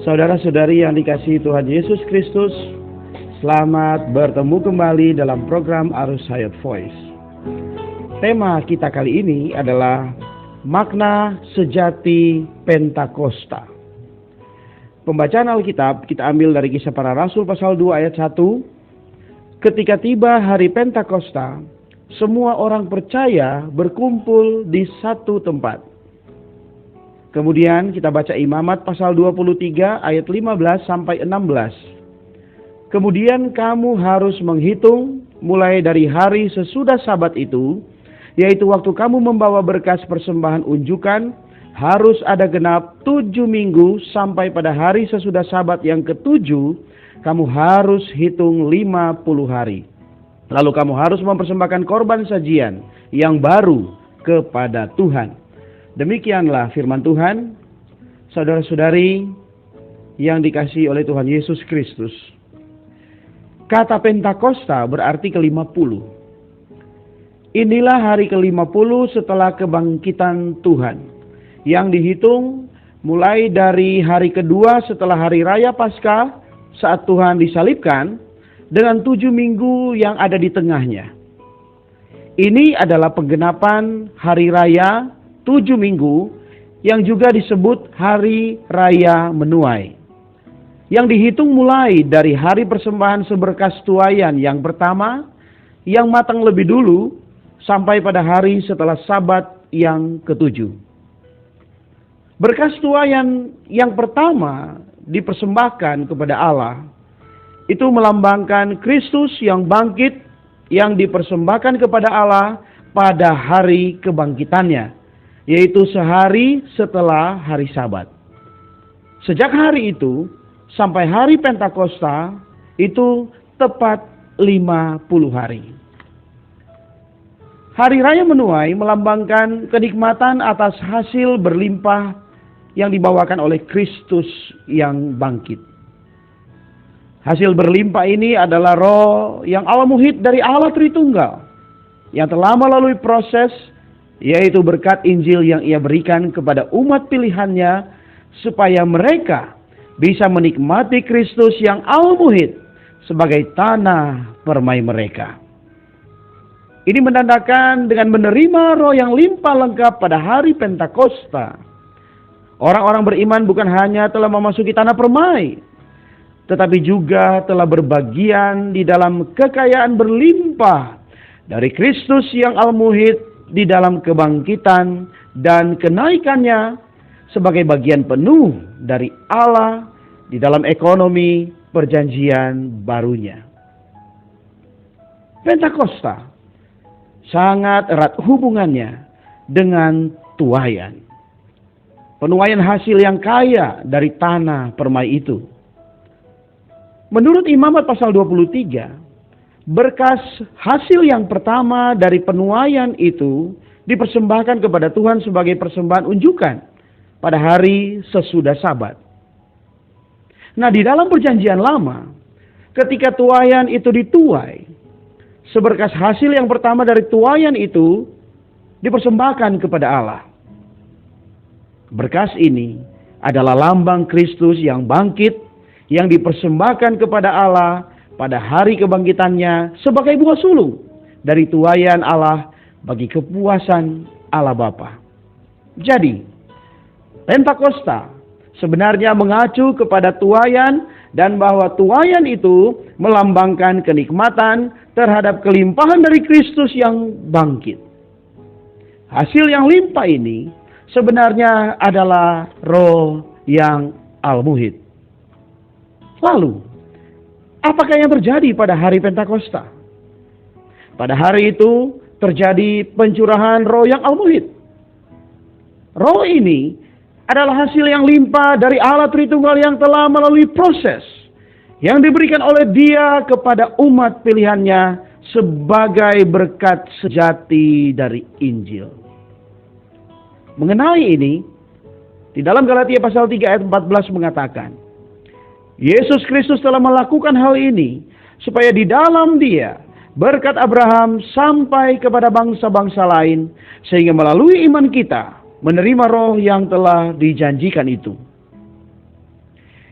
Saudara-saudari yang dikasihi Tuhan Yesus Kristus, selamat bertemu kembali dalam program Arus Hayat Voice. Tema kita kali ini adalah makna sejati Pentakosta. Pembacaan Alkitab kita ambil dari Kisah Para Rasul pasal 2 ayat 1. Ketika tiba hari Pentakosta, semua orang percaya berkumpul di satu tempat. Kemudian kita baca Imamat pasal 23 ayat 15 sampai 16. Kemudian kamu harus menghitung mulai dari hari sesudah Sabat itu, yaitu waktu kamu membawa berkas persembahan unjukan, harus ada genap 7 minggu sampai pada hari sesudah Sabat yang ke-7, kamu harus hitung 50 hari. Lalu kamu harus mempersembahkan korban sajian yang baru kepada Tuhan. Demikianlah firman Tuhan, saudara-saudari yang dikasihi oleh Tuhan Yesus Kristus. Kata Pentakosta berarti ke-50. Inilah hari ke-50 setelah kebangkitan Tuhan, yang dihitung mulai dari hari kedua setelah hari raya Paskah saat Tuhan disalibkan, dengan 7 minggu yang ada di tengahnya. Ini adalah penggenapan hari raya 7 minggu yang juga disebut Hari Raya Menuai, yang dihitung mulai dari hari persembahan seberkas tuaian yang pertama yang matang lebih dulu sampai pada hari setelah Sabat yang ke-7. Berkas tuaian yang pertama dipersembahkan kepada Allah, itu melambangkan Kristus yang bangkit, yang dipersembahkan kepada Allah pada hari kebangkitannya, yaitu sehari setelah hari Sabat. Sejak hari itu sampai hari Pentakosta itu tepat 50 hari. Hari Raya Menuai melambangkan kenikmatan atas hasil berlimpah yang dibawakan oleh Kristus yang bangkit. Hasil berlimpah ini adalah roh yang Allah muhid dari Allah Tritunggal, yang telah melalui proses, yaitu berkat Injil yang Ia berikan kepada umat pilihannya, supaya mereka bisa menikmati Kristus yang al-muhid sebagai tanah permai mereka. Ini menandakan dengan menerima roh yang limpah lengkap pada hari Pentakosta, orang-orang beriman bukan hanya telah memasuki tanah permai, tetapi juga telah berbagian di dalam kekayaan berlimpah dari Kristus yang al-muhid di dalam kebangkitan dan kenaikannya sebagai bagian penuh dari Allah di dalam ekonomi perjanjian barunya. Pentakosta sangat erat hubungannya dengan tuaian. Penuaian hasil yang kaya dari tanah permai itu. Menurut Imamat pasal 23, berkas hasil yang pertama dari penuaian itu dipersembahkan kepada Tuhan sebagai persembahan unjukan pada hari sesudah Sabat. Nah, di dalam perjanjian lama, ketika tuaian itu dituai, seberkas hasil yang pertama dari tuaian itu dipersembahkan kepada Allah. Berkas ini adalah lambang Kristus yang bangkit, yang dipersembahkan kepada Allah pada hari kebangkitannya sebagai buah sulung dari tuaian Allah bagi kepuasan Allah Bapa. Jadi, Pentakosta sebenarnya mengacu kepada tuaian, dan bahwa tuaian itu melambangkan kenikmatan terhadap kelimpahan dari Kristus yang bangkit. Hasil yang limpah ini sebenarnya adalah roh yang al-muhid. Lalu, apakah yang terjadi pada hari Pentakosta? Pada hari itu terjadi pencurahan roh yang al-muhid. Roh ini adalah hasil yang limpah dari Allah Tritunggal yang telah melalui proses yang diberikan oleh Dia kepada umat pilihannya sebagai berkat sejati dari Injil. Mengenai ini, di dalam Galatia pasal 3 ayat 14 mengatakan, Yesus Kristus telah melakukan hal ini supaya di dalam Dia berkat Abraham sampai kepada bangsa-bangsa lain, sehingga melalui iman kita menerima roh yang telah dijanjikan itu.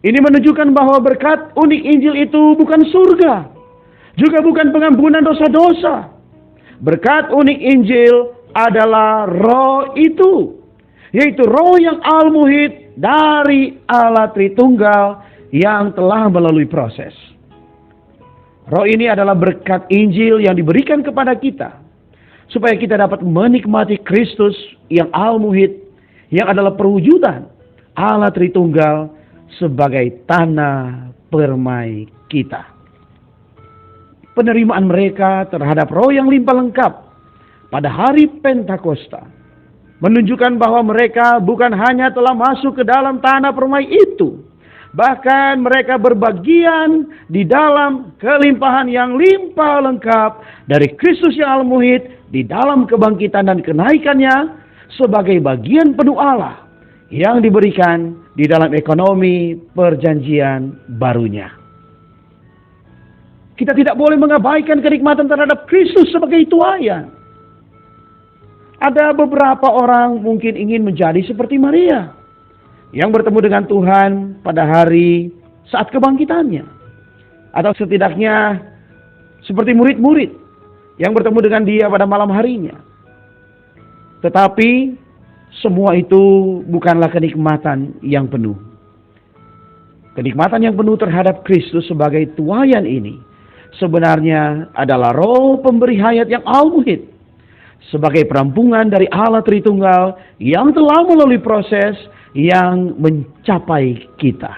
Ini menunjukkan bahwa berkat unik Injil itu bukan surga, juga bukan pengampunan dosa-dosa. Berkat unik Injil adalah roh itu, yaitu roh yang al-muhid dari Allah Tritunggal yang telah melalui proses. Roh ini adalah berkat Injil yang diberikan kepada kita, supaya kita dapat menikmati Kristus yang al-muhid, yang adalah perwujudan Allah Tritunggal sebagai tanah permai kita. Penerimaan mereka terhadap roh yang limpah lengkap pada hari Pentakosta menunjukkan bahwa mereka bukan hanya telah masuk ke dalam tanah permai itu, bahkan mereka berbagian di dalam kelimpahan yang limpah lengkap dari Kristus yang al-muhid di dalam kebangkitan dan kenaikannya sebagai bagian penuh Allah yang diberikan di dalam ekonomi perjanjian barunya. Kita tidak boleh mengabaikan kenikmatan terhadap Kristus sebagai tuayan. Ada beberapa orang mungkin ingin menjadi seperti Maria yang bertemu dengan Tuhan pada hari saat kebangkitannya. Atau setidaknya seperti murid-murid yang bertemu dengan dia pada malam harinya. Tetapi semua itu bukanlah kenikmatan yang penuh. Kenikmatan yang penuh terhadap Kristus sebagai tuayan ini sebenarnya adalah roh pemberi hayat yang al-muhid sebagai perampungan dari Allah Tritunggal yang telah melalui proses yang mencapai kita.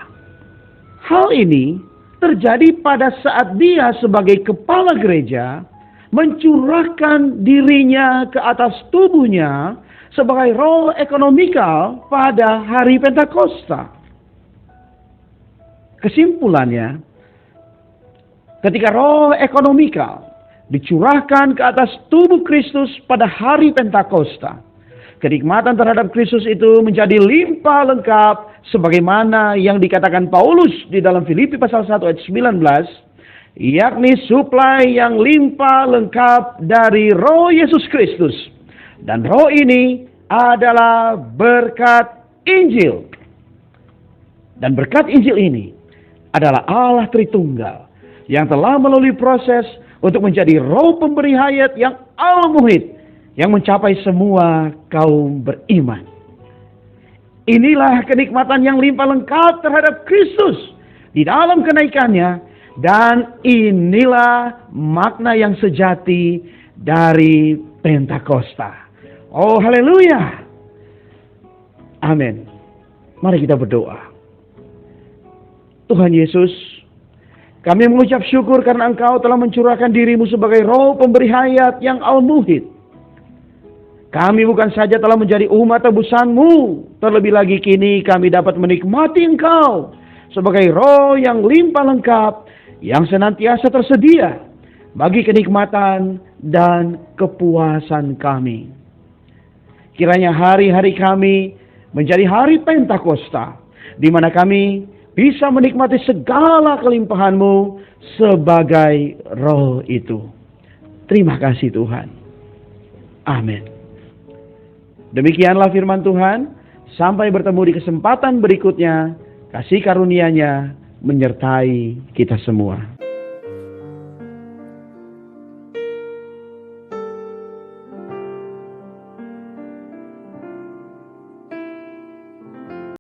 Hal ini terjadi pada saat dia sebagai kepala gereja mencurahkan dirinya ke atas tubuhnya sebagai roh ekonomikal pada hari Pentakosta. Kesimpulannya, ketika roh ekonomikal dicurahkan ke atas tubuh Kristus pada hari Pentakosta, kenikmatan terhadap Kristus itu menjadi limpah lengkap sebagaimana yang dikatakan Paulus di dalam Filipi pasal 1 ayat 19, yakni suplai yang limpah lengkap dari roh Yesus Kristus. Dan roh ini adalah berkat Injil. Dan berkat Injil ini adalah Allah Tritunggal yang telah melalui proses untuk menjadi roh pemberi hayat yang al-muhid yang mencapai semua kaum beriman. Inilah kenikmatan yang limpah lengkap terhadap Kristus di dalam kenaikannya, dan inilah makna yang sejati dari Pentakosta. Oh, haleluya. Amin. Mari kita berdoa. Tuhan Yesus, kami mengucap syukur karena Engkau telah mencurahkan dirimu sebagai roh pemberi hayat yang al-muhid. Kami bukan saja telah menjadi umat tebusan-Mu, terlebih lagi kini kami dapat menikmati Engkau sebagai roh yang limpah lengkap, yang senantiasa tersedia bagi kenikmatan dan kepuasan kami. Kiranya hari-hari kami menjadi hari Pentakosta, di mana kami bisa menikmati segala kelimpahan-Mu sebagai roh itu. Terima kasih Tuhan. Amin. Demikianlah firman Tuhan. Sampai bertemu di kesempatan berikutnya. Kasih karunia-Nya menyertai kita semua.